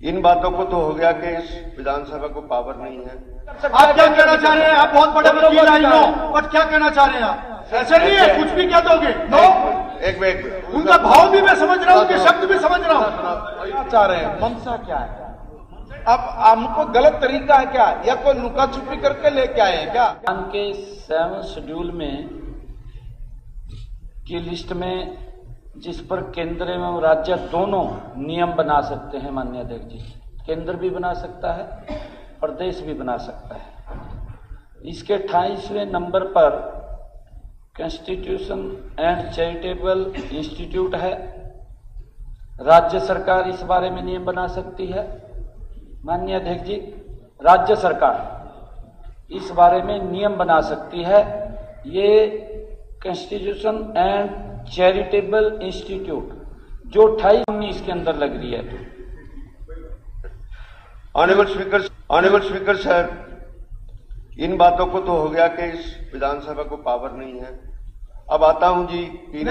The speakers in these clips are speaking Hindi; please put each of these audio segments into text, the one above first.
इन बातों को तो हो गया कि इस विधानसभा को पावर नहीं है। आप क्या कहना चाह रहे हैं? आप बहुत बड़े वकील आई नो, बट क्या कहना चाह रहे हैं आप? ऐसे नहीं है, कुछ भी कह दोगे। नो, एक उनका भाव भी मैं समझ रहा हूँ, उनके शब्द भी समझ रहा हूँ। क्या चाह रहे हैं? मंशा क्या है? अब हमको गलत तरीका है क्या, या कोई लुका छुपी करके लेके आए हैं क्या? के 7 शेड्यूल में की लिस्ट में जिस पर केंद्र एवं राज्य दोनों नियम बना सकते हैं माननीय अध्यक्ष जी, केंद्र भी बना सकता है, प्रदेश भी बना सकता है। इसके 28वें नंबर पर कॉन्स्टिट्यूशन एंड चैरिटेबल इंस्टीट्यूट है। राज्य सरकार इस बारे में नियम बना सकती है माननीय अध्यक्ष जी, राज्य सरकार इस बारे में नियम बना सकती है। ये कॉन्स्टिट्यूशन एंड चैरिटेबल इंस्टीट्यूट जो 28-19 के अंदर लग रही है। ऑनरेबल स्पीकर सर, इन बातों को तो हो गया कि इस विधानसभा को पावर नहीं है। अब आता हूं जी, एक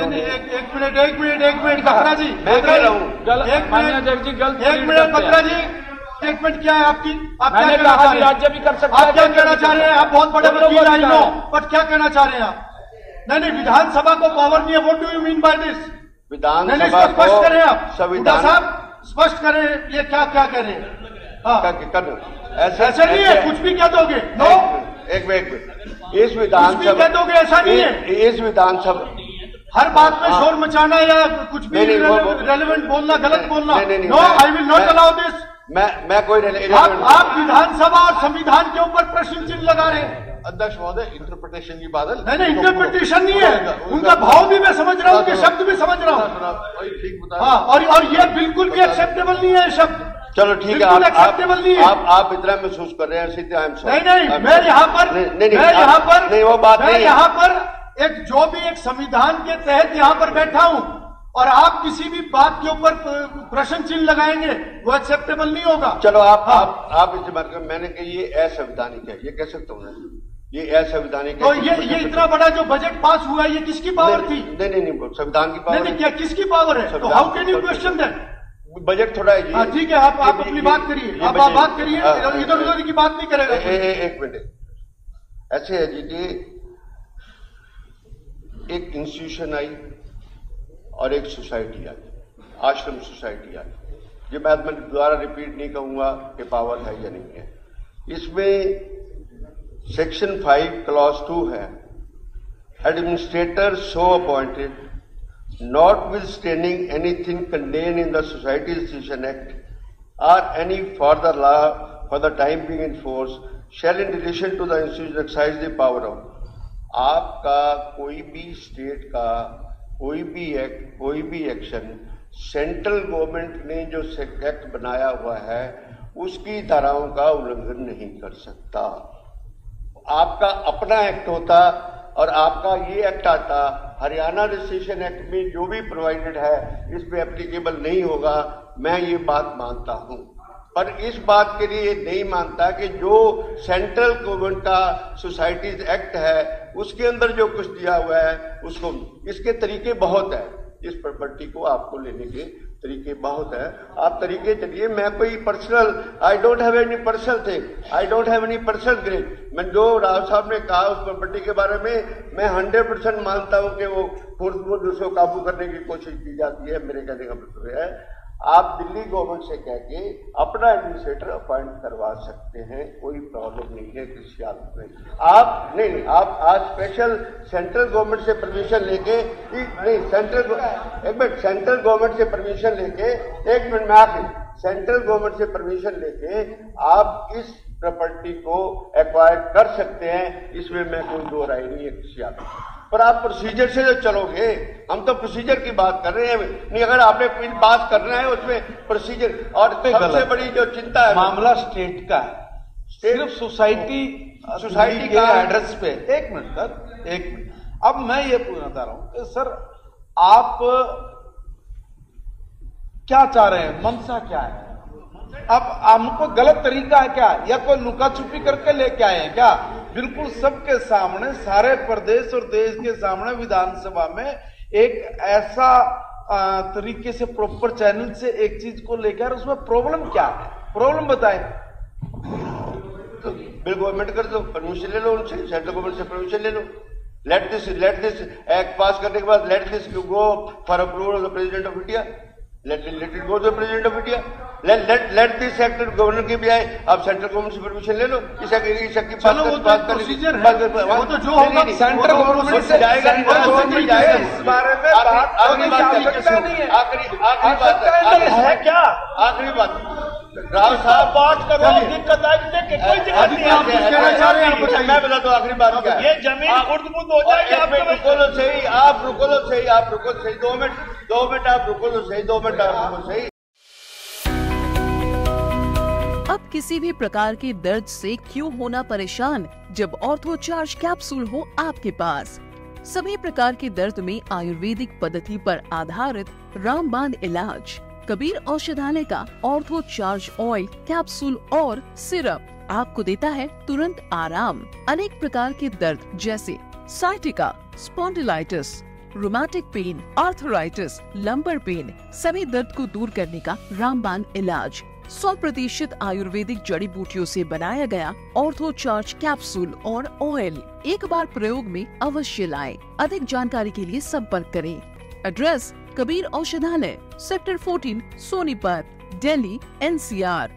मिनट कतरा जी, मैं कह रहा हूं माननीय अध्यक्ष जी गलत, एक मिनट कतरा जी, स्टेटमेंट क्या है आपकी? आप क्या मैंने कहना कहा चाह कि रहे हैं? राज्य भी कर सकता है। आप क्या कहना चाह रहे हैं? आप बहुत बड़े वकील आई नो, बट क्या कहना चाह रहे हैं आप? नहीं, विधानसभा को पावर नहीं है। What do you mean by this? विधानसभा को स्पष्ट करें आप, संविधान साहब स्पष्ट करें, ये क्या क्या कह रहे हैं? ऐसे नहीं है, कुछ भी कह दोगे। नो, एक मिनट, इस विधानसभा कह दोगे, ऐसा नहीं है। इस विधानसभा हर बात में शोर मचाना या कुछ भी रेलेवेंट बोलना, गलत बोलना। No, I will not allow this. मैं कोई आप विधानसभा और संविधान के ऊपर प्रश्न चिन्ह लगा रहे हैं। अध्यक्ष महोदय, इंटरप्रिटेशन की बात है। नहीं, इंटरप्रिटेशन नहीं है, उनका भाव भी मैं समझ रहा हूँ, उनके शब्द भी समझ रहा हूँ। ठीक बता। हाँ, और ये बिल्कुल भी एक्सेप्टेबल नहीं है शब्द। चलो ठीक है, एक्सेप्टेबल नहीं है। आप इतना महसूस कर रहे हैं, सीधे आई एम सॉरी। नहीं, मैं यहाँ पर नहीं, वो बात नहीं, यहाँ पर जो भी एक संविधान के तहत यहाँ पर बैठा हूँ, और आप किसी भी बात के ऊपर प्रश्न चिन्ह लगाएंगे, वो एक्सेप्टेबल नहीं होगा। चलो आप इस बात में, मैंने कहा ये असंवैधानिक है, ये कह सकता हूँ, ये असंवैधानिक है। तो ये इतना बड़ा जो बजट पास हुआ, ये किसकी पावर थी? नहीं, संविधान की पावर। नहीं, क्या किसकी पावर है? तो how can you question that? Budget थोड़ा है। हाँ ठीक है, आप अपनी बात करिए, आप बात करिए, इधर उधर की बात नहीं करेगा। एक मिनट, ऐसे है जी कि एक इंस्टीट्यूशन आई और एक सोसाइटी आई, आश्रम सोसाइटी आई। ये बात मैं दोबारा रिपीट नहीं कहूंगा कि पावर है या नहीं है। इसमें सेक्शन 5 क्लॉज 2 है, administrator so appointed notwithstanding anything contained in the Society Institution Act or any further law for the time being in force shall in relation to the institution exercise the power of। आपका कोई भी स्टेट का कोई भी एक्ट, कोई भी एक्शन सेंट्रल गवर्नमेंट ने जो एक्ट बनाया हुआ है उसकी धाराओं का उल्लंघन नहीं कर सकता। आपका अपना एक्ट होता और आपका ये एक्ट आता, हरियाणा रजिस्ट्रेशन एक्ट में जो भी प्रोवाइडेड है इस पे एप्लीकेबल नहीं होगा। मैं ये बात मानता हूं, पर इस बात के लिए नहीं मानता कि जो सेंट्रल गवर्नमेंट का सोसाइटीज एक्ट है उसके अंदर जो कुछ दिया हुआ है उसको, इसके तरीके बहुत है, इस प्रॉपर्टी को आपको लेने के तरीके बहुत है। आप तरीके चलिए, मैं कोई personal, I don't have any personal thing, I don't have any personal grade. मैं जो राव साहब ने कहा उस प्रॉपर्टी के बारे में मैं 100% मानता हूं कि वो फोर्सफुल उसको काबू करने की कोशिश की जाती है। मेरे कहने का मतलब है आप दिल्ली गवर्नमेंट से कह के अपना एडमिनिस्ट्रेटर अपॉइंट करवा सकते हैं, कोई प्रॉब्लम नहीं है किसी हालत में। आप नहीं, आप आज स्पेशल सेंट्रल गवर्नमेंट से परमिशन लेके, नहीं सेंट्रल गवर्नमेंट से परमिशन लेके, एक मिनट में आखिर, सेंट्रल गवर्नमेंट से परमिशन लेके आप इस प्रॉपर्टी को एक्वायर कर सकते हैं, इसमें मैं कोई दो राय नहीं है किसी हालत में। पर आप प्रोसीजर से जो चलोगे, हम तो प्रोसीजर की बात कर रहे हैं, नहीं अगर आपने कोई बात करना है उसमें प्रोसीजर। और सबसे बड़ी जो चिंता है, मामला स्टेट का है, सिर्फ सोसाइटी के एड्रेस पे। एक मिनट सर, एक मिनट। अब मैं ये पूछना चाह रहा हूं कि सर आप क्या चाह रहे हैं, मंशा क्या है? अब हमको गलत तरीका है क्या, या कोई लुका छुपी करके लेके आए हैं क्या? बिल्कुल सबके सामने, सारे प्रदेश और देश के सामने विधानसभा में एक ऐसा तरीके से प्रॉपर चैनल से एक चीज को लेकर उसमें प्रॉब्लम क्या है, प्रॉब्लम बताएं। तो बिल गवर्नमेंट कर दो, परमिशन ले लो उनसे, सेंट्रल गवर्नमेंट से परमिशन ले लो। लेट दिस एक्ट पास करने के बाद let this go for approval of the president of India, let it go to the president of India. Let this act governor की भी आए, आप सेंट्रल गवर्नमेंट से परमिशन ले लो। इस एक्ट की चलो वो तो प्रोसीजर है, वो तो जो होगा सेंट्रल गवर्नमेंट से जाएगा, इस बारे में बात आखिरी बात नहीं है, आखिरी बात है क्या, आखिरी बात राव साहब बात करो, दिक्कत आगे कोई दिक्कत नहीं है। मैं बता दूं आखिरी बात क्या है, ये जमीन खुर्द-बुर्द हो जाएगी। आप रुको लो सही, आप रुको लो सही, आप रुको सही, 2 मिनट आप रुको लो सही, 2 मिनट आप रुको सही। अब किसी भी प्रकार के दर्द से क्यों होना परेशान जब ऑर्थो चार्ज कैप्सूल हो आपके पास। सभी प्रकार के दर्द में आयुर्वेदिक पद्धति पर आधारित रामबाण इलाज कबीर औषधालय का ऑर्थो चार्ज ऑयल कैप्सूल और सिरप आपको देता है तुरंत आराम। अनेक प्रकार के दर्द जैसे sciatica, spondylitis, rheumatic pain, arthritis, lumbar pain, सभी दर्द को दूर करने का रामबाण इलाज 100% आयुर्वेदिक जड़ी बूटियों से बनाया गया ऑर्थो चार्ज कैप्सूल और ऑयल एक बार प्रयोग में अवश्य लाएं। अधिक जानकारी के लिए संपर्क करें। एड्रेस कबीर औषधालय, सेक्टर 14, सोनीपत, दिल्ली, NCR।